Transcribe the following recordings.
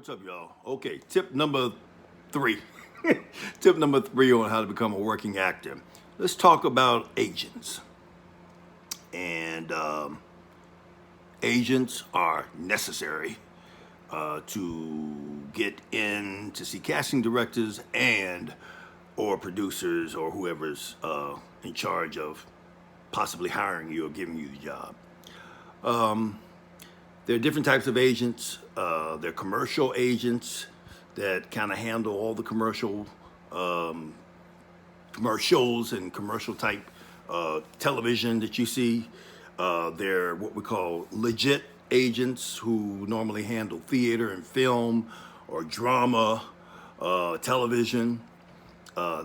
What's up, y'all? Okay, tip number 3. Tip number 3 on how to become a working actor. Let's talk about agents. And agents are necessary to get in to see casting directors and or producers or whoever's in charge of possibly hiring you or giving you the job. There are different types of agents. There are commercial agents that kind of handle all the commercials and commercial type television that you see. They're what we call legit agents who normally handle theater and film or drama, television.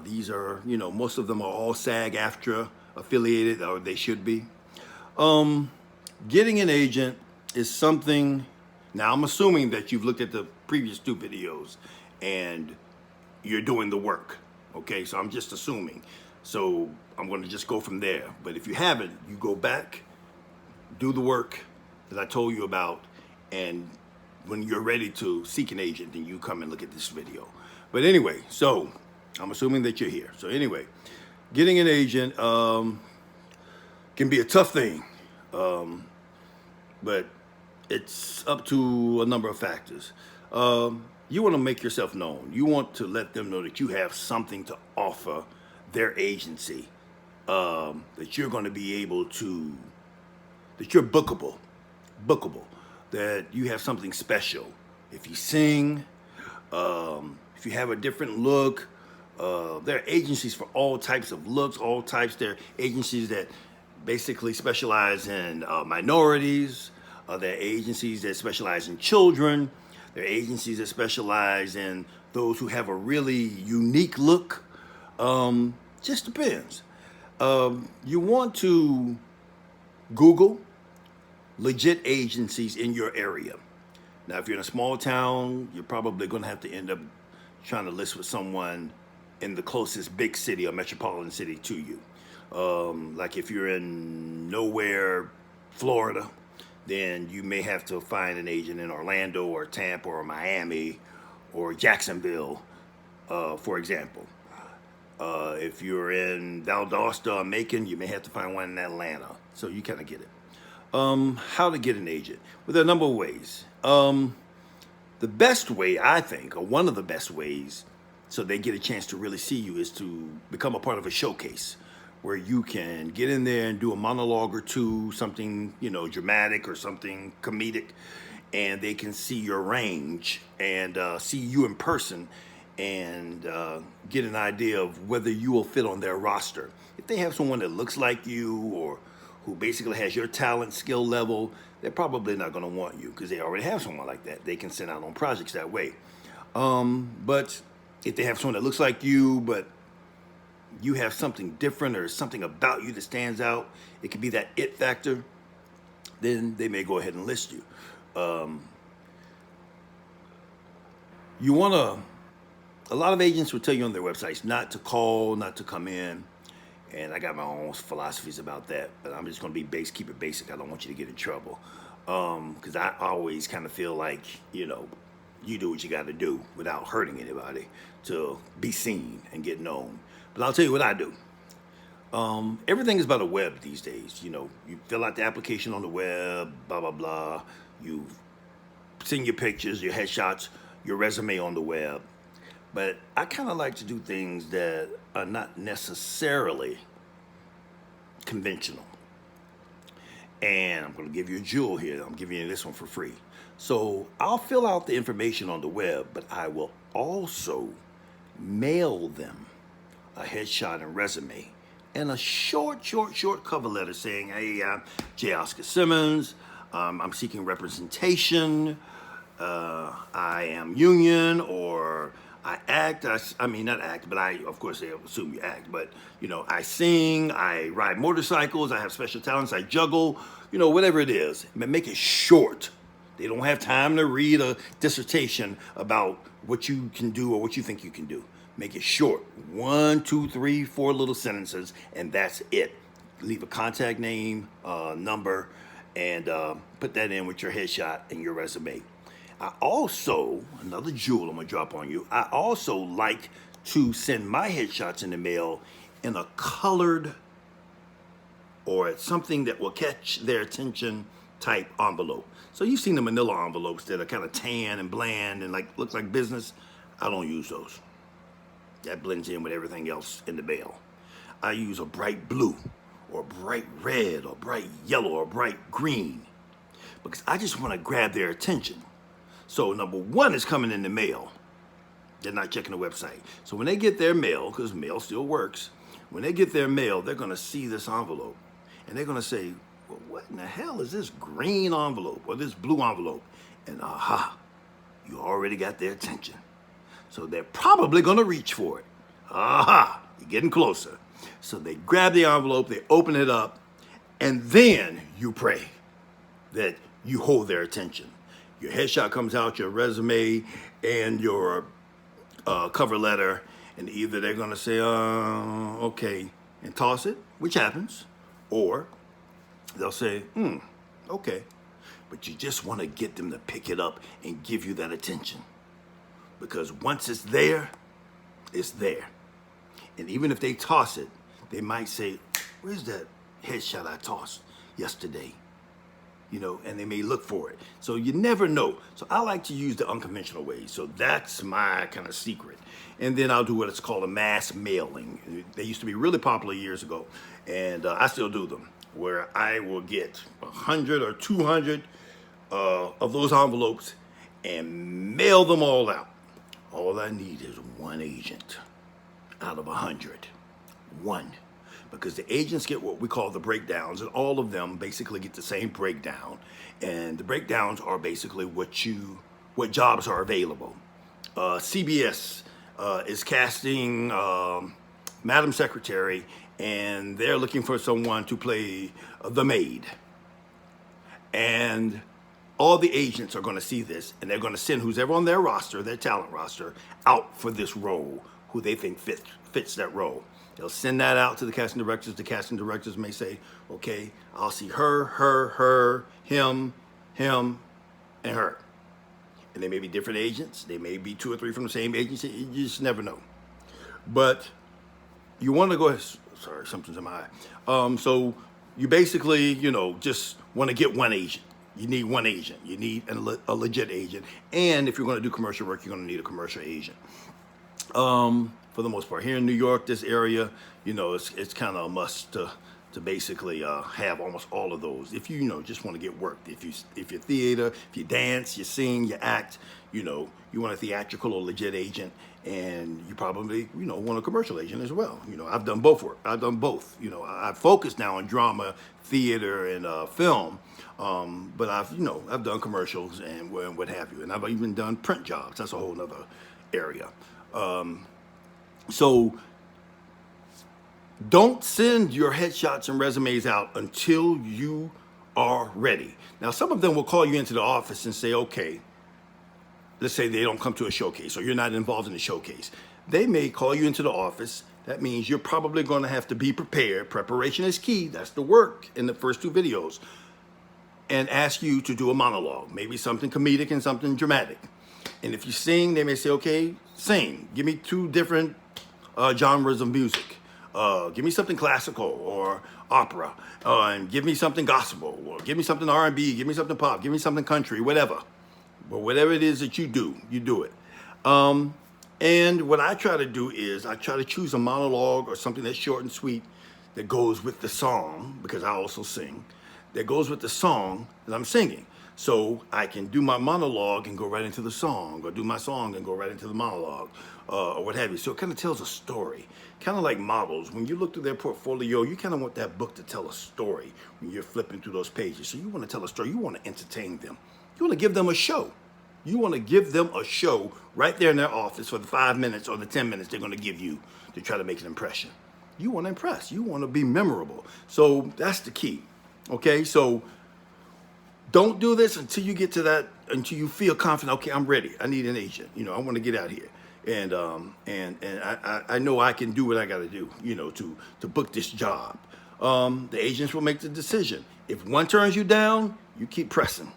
These are, most of them are all SAG-AFTRA affiliated, or they should be. Getting an agent is something. Now, I'm assuming that you've looked at the previous 2 videos and you're doing the work. Okay, so I'm just assuming. So I'm going to just go from there. But if you haven't, you go back, do the work that I told you about, and when you're ready to seek an agent, then you come and look at this video. But anyway, so I'm assuming that you're here. So anyway, getting an agent can be a tough thing. But it's up to a number of factors. You want to make yourself known. You want to let them know that you have something to offer their agency, that you're going to be able to, that you're bookable, that you have something special. If you sing, if you have a different look, there are agencies for all types of looks, all types. There are agencies that basically specialize in minorities. There are agencies that specialize in children. There are agencies that specialize in those who have a really unique look. Just depends. You want to Google legit agencies in your area. Now, if you're in a small town, you're probably going to have to end up trying to list with someone in the closest big city or metropolitan city to you. Like if you're in nowhere, Florida, then you may have to find an agent in Orlando or Tampa or Miami or Jacksonville, for example. If you're in Valdosta or Macon, you may have to find one in Atlanta. So you kind of get it. How to get an agent? Well, there are a number of ways. The best way, I think, or one of the best ways, so they get a chance to really see you, is to become a part of a showcase where you can get in there and do a monologue or 2, something, dramatic or something comedic, and they can see your range and see you in person and get an idea of whether you will fit on their roster. If they have someone that looks like you or who basically has your talent, skill level, they're probably not going to want you because they already have someone like that. They can send out on projects that way. But if they have someone that looks like you, but you have something different or something about you that stands out, it could be that it factor, then they may go ahead and list you. You want to, a lot of agents will tell you on their websites not to call, not to come in. And I got my own philosophies about that, but I'm just going to be keep it basic. I don't want you to get in trouble. Because I always kind of feel like, you do what you got to do without hurting anybody to be seen and get known. But I'll tell you what I do. Everything is about the web these days. You fill out the application on the web, blah, blah, blah. You send your pictures, your headshots, your resume on the web. But I kind of like to do things that are not necessarily conventional. And I'm going to give you a jewel here. I'm giving you this one for free. So I'll fill out the information on the web, but I will also mail them a headshot and resume and a short cover letter saying, hey, I'm J. Oscar Simmons. I'm seeking representation. I am union, or I act. I mean, not act, but of course, they assume you act. But, I sing, I ride motorcycles, I have special talents, I juggle, whatever it is. Make it short. They don't have time to read a dissertation about what you can do or what you think you can do. Make it short. 1, 2, 3, 4 little sentences, and that's it. Leave a contact name, number, and put that in with your headshot and your resume. I also, another jewel I'm gonna drop on you, I also like to send my headshots in the mail in a colored or something that will catch their attention type envelope. So you've seen the manila envelopes that are kind of tan and bland and like look like business. I don't use those. That blends in with everything else in the mail. I use a bright blue or bright red or bright yellow or bright green because I just want to grab their attention. So number one is coming in the mail. They're not checking the website. So when they get their mail, because mail still works, when they get their mail, they're going to see this envelope. And they're going to say, well, what in the hell is this green envelope or this blue envelope? And aha, you already got their attention. So they're probably going to reach for it. Aha, you're getting closer. So they grab the envelope, they open it up, and then you pray that you hold their attention. Your headshot comes out, your resume, and your cover letter, and either they're going to say, okay, and toss it, which happens, or they'll say, okay. But you just want to get them to pick it up and give you that attention. Because once it's there, it's there. And even if they toss it, they might say, where's that headshot I tossed yesterday? You know, and they may look for it. So you never know. So I like to use the unconventional ways. So that's my kind of secret. And then I'll do what it's called a mass mailing. They used to be really popular years ago, and I still do them, where I will get 100 or 200 of those envelopes and mail them all out. All I need is one agent out of 100. One. Because the agents get what we call the breakdowns, and all of them basically get the same breakdown. And the breakdowns are basically what jobs are available. CBS is casting Madam Secretary, and they're looking for someone to play the maid. And all the agents are going to see this, and they're going to send who's ever on their roster, their talent roster, out for this role, who they think fits that role. They'll send that out to the casting directors. The casting directors may say, okay, I'll see her, him, and her. And they may be different agents. They may be 2 or 3 from the same agency. You just never know. But you want to go ahead. Sorry, something's in my eye. So you basically, just want to get one agent. You need one agent. You need a legit agent. And if you're going to do commercial work, you're going to need a commercial agent. For the most part, here in New York, this area, it's kind of a must to basically have almost all of those. If you just want to get work, if you're theater, if you dance, you sing, you act, you want a theatrical or legit agent, and you probably want a commercial agent as well. I've done both work. I've done both. I focus now on drama, theater, and film. But I've done commercials and what have you, and I've even done print jobs. That's a whole nother area. So don't send your headshots and resumes out until you are ready. Now, some of them will call you into the office and say, okay, let's say they don't come to a showcase or you're not involved in the showcase. They may call you into the office. That means you're probably going to have to be prepared. Preparation is key. That's the work in the first 2 videos. And ask you to do a monologue, maybe something comedic and something dramatic. And if you sing, they may say, okay, sing. Give me 2 different genres of music. Give me something classical or opera. And give me something gospel. Or give me something R&B. Give me something pop. Give me something country, whatever. But whatever it is that you do it. And what I try to do is I try to choose a monologue or something that's short and sweet that goes with the song, because I also sing, that goes with the song that I'm singing. So I can do my monologue and go right into the song, or do my song and go right into the monologue, or what have you. So it kind of tells a story. Kind of like models. When you look through their portfolio, you kind of want that book to tell a story when you're flipping through those pages. So you want to tell a story. You want to entertain them. You want to give them a show. You want to give them a show right there in their office for the 5 minutes or the 10 minutes they're going to give you to try to make an impression. You want to impress. You want to be memorable. So that's the key. Okay, so don't do this until you get to that, until you feel confident. Okay, I'm ready. I need an agent. I want to get out here, and I know I can do what I got to do. To book this job. The agents will make the decision. If one turns you down, you keep pressing.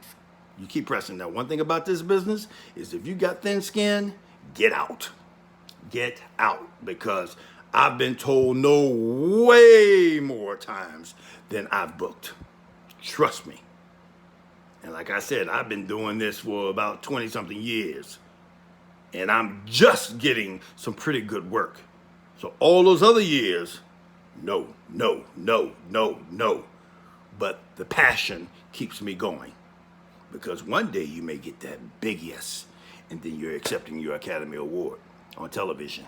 You keep pressing. Now, one thing about this business is if you got thin skin, get out. Get out, because I've been told no way more times than I've booked. Trust me. And like I said, I've been doing this for about 20 something years. And I'm just getting some pretty good work. So all those other years, no, no, no, no, no. But the passion keeps me going. Because one day you may get that big yes, and then you're accepting your Academy Award on television.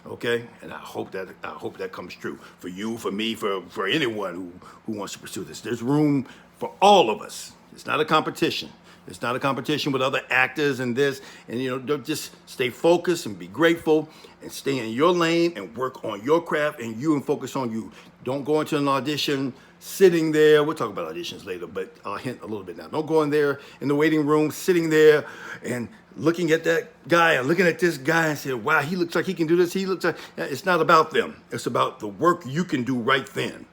Okay? And I hope that comes true for you, for me, for anyone who wants to pursue this. There's room for all of us. It's not a competition. It's not a competition with other actors and this. And don't just stay focused and be grateful and stay in your lane and work on your craft and focus on you. Don't go into an audition sitting there. We'll talk about auditions later, but I'll hint a little bit now. Don't go in there in the waiting room, sitting there and looking at that guy and looking at this guy and saying, wow, he looks like he can do this. He looks like, it's not about them. It's about the work you can do right then,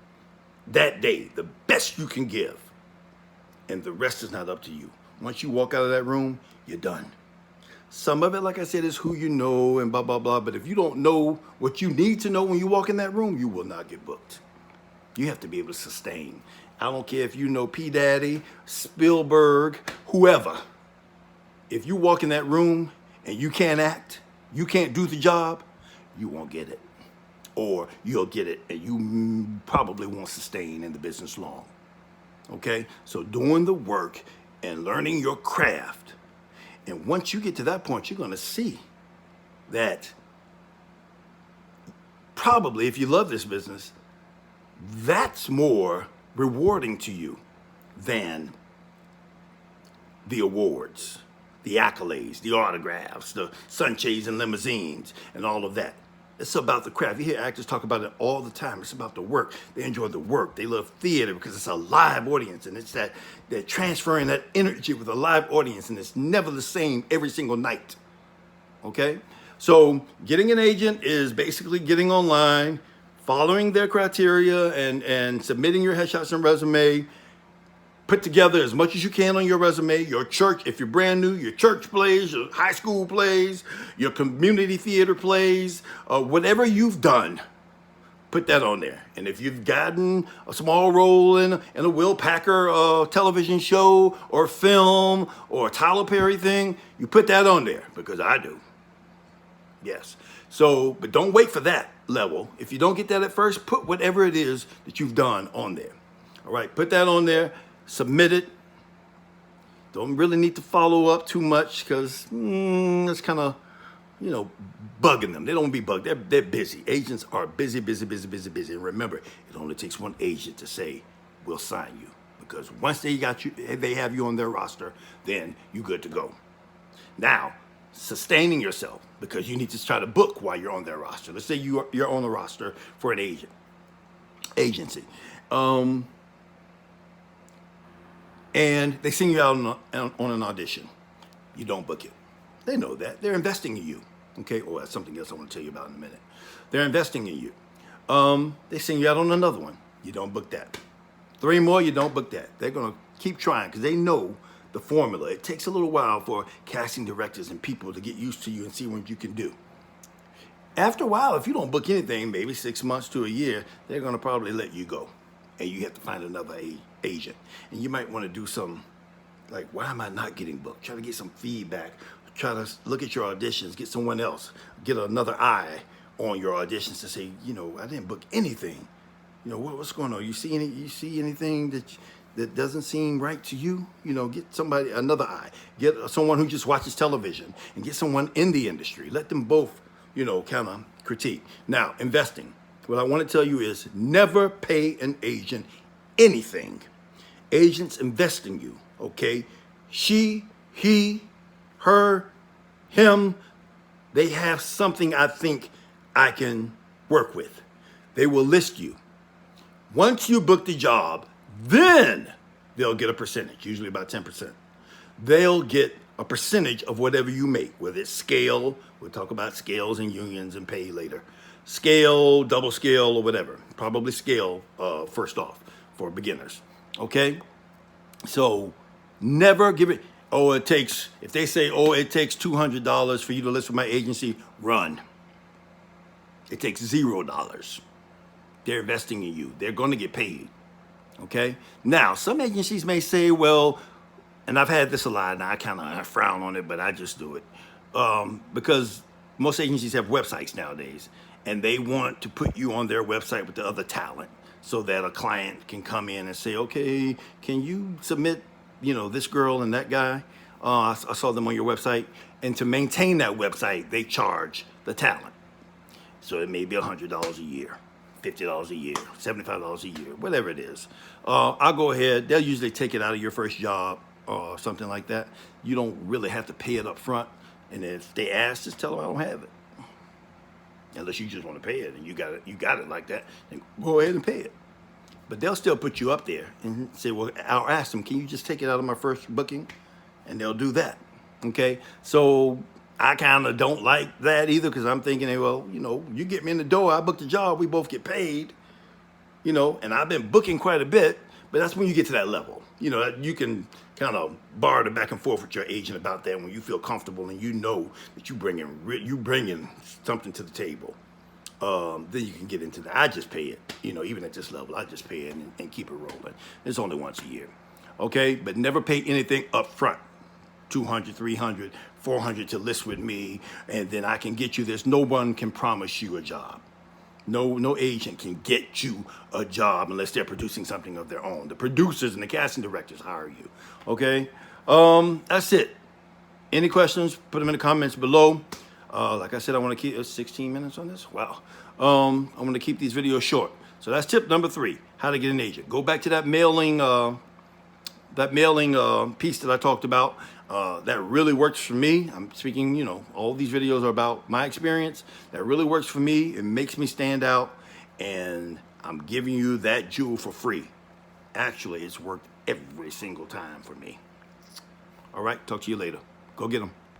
that day, the best you can give. And the rest is not up to you. Once you walk out of that room, you're done. Some of it, like I said, is who you know and blah, blah, blah. But if you don't know what you need to know when you walk in that room, you will not get booked. You have to be able to sustain. I don't care if you know P. Daddy, Spielberg, whoever. If you walk in that room and you can't act, you can't do the job, you won't get it. Or you'll get it and you probably won't sustain in the business long. Okay? So doing the work and learning your craft. And once you get to that point, you're going to see that probably if you love this business, that's more rewarding to you than the awards, the accolades, the autographs, the sunshades and limousines, and all of that. It's about the craft. You hear actors talk about it all the time. It's about the work. They enjoy the work. They love theater because it's a live audience, and it's that they're transferring that energy with a live audience, and it's never the same every single night. Okay? So getting an agent is basically getting online, following their criteria, and submitting your headshots and resume. Put together as much as you can on your resume. Your church, if you're brand new, your church plays, your high school plays, your community theater plays, whatever you've done, put that on there. And if you've gotten a small role in a Will Packer television show or film or a Tyler Perry thing, you put that on there, because I do. Yes. So, but don't wait for that level. If you don't get that at first, put whatever it is that you've done on there. All right, put that on there. Submit it. Don't really need to follow up too much because it's kind of, bugging them. They don't be bugged. They're busy. Agents are busy. And remember, it only takes one agent to say, we'll sign you. Because once they have you on their roster, then you're good to go. Now, sustaining yourself, because you need to try to book while you're on their roster. Let's say you're on the roster for an agency. And they send you out on an audition. You don't book it. They know that. They're investing in you. Okay? Or that's something else I want to tell you about in a minute. They're investing in you. They send you out on another one. You don't book that. 3 more, you don't book that. They're going to keep trying because they know the formula. It takes a little while for casting directors and people to get used to you and see what you can do. After a while, if you don't book anything, maybe 6 months to a year, they're going to probably let you go. And you have to find another agent. And you might want to do some, like, why am I not getting booked? Try to get some feedback. Try to look at your auditions, get someone else, get another eye on your auditions to say, I didn't book anything. What's going on? You see anything that doesn't seem right to you? Get somebody, another eye. Get someone who just watches television and get someone in the industry. Let them both, kind of critique. Now, investing. What I want to tell you is never pay an agent anything. Agents invest in you, okay? She, he, her, him, they have something I think I can work with. They will list you. Once you book the job, then they'll get a percentage, usually about 10%. They'll get a percentage of whatever you make, whether it's scale. We'll talk about scales and unions and pay later. Scale, double scale, or whatever. Probably scale first off for beginners. Okay? So Never give it. Oh, it takes. If they say, oh, it takes $200 for you to list with my agency, run. It takes $0. They're investing in you. They're going to get paid. Okay. Now, some agencies may say, well, and I've had this a lot, and I frown on it, but I just do it because most agencies have websites nowadays, and they want to put you on their website with the other talent, so that a client can come in and say, okay, can you submit, this girl and that guy? I saw them on your website, and to maintain that website, they charge the talent. So it may be $100 a year, $50 a year, $75 a year, whatever it is. I'll go ahead. They'll usually take it out of your first job or something like that. You don't really have to pay it up front. And if they ask, just tell them I don't have it. Unless you just want to pay it and you got it like that, then go ahead and pay it. But they'll still put you up there and say, well, I'll ask them, can you just take it out of my first booking? And they'll do that. Okay. So I kind of don't like that either, because I'm thinking, hey, well, you get me in the door, I booked the job, we both get paid, and I've been booking quite a bit, but that's when you get to that level. You can kind of barter back and forth with your agent about that when you feel comfortable and that you bringing something to the table. Then you can get into that. I just pay it, even at this level, I just pay it and keep it rolling. It's only once a year. Okay, but never pay anything up front. 200, 300, 400 to list with me, and then I can get you this. No one can promise you a job. No agent can get you a job unless they're producing something of their own. The producers and the casting directors hire you. Okay, that's it. Any questions? Put them in the comments below. Like I said, I want to keep 16 minutes on this. Wow. I'm going to keep these videos short. So that's tip number 3: how to get an agent. Go back to that mailing piece that I talked about. That really works for me. I'm speaking, all these videos are about my experience. That really works for me. It makes me stand out, and I'm giving you that jewel for free. Actually, it's worked every single time for me. All right, talk to you later. Go get them.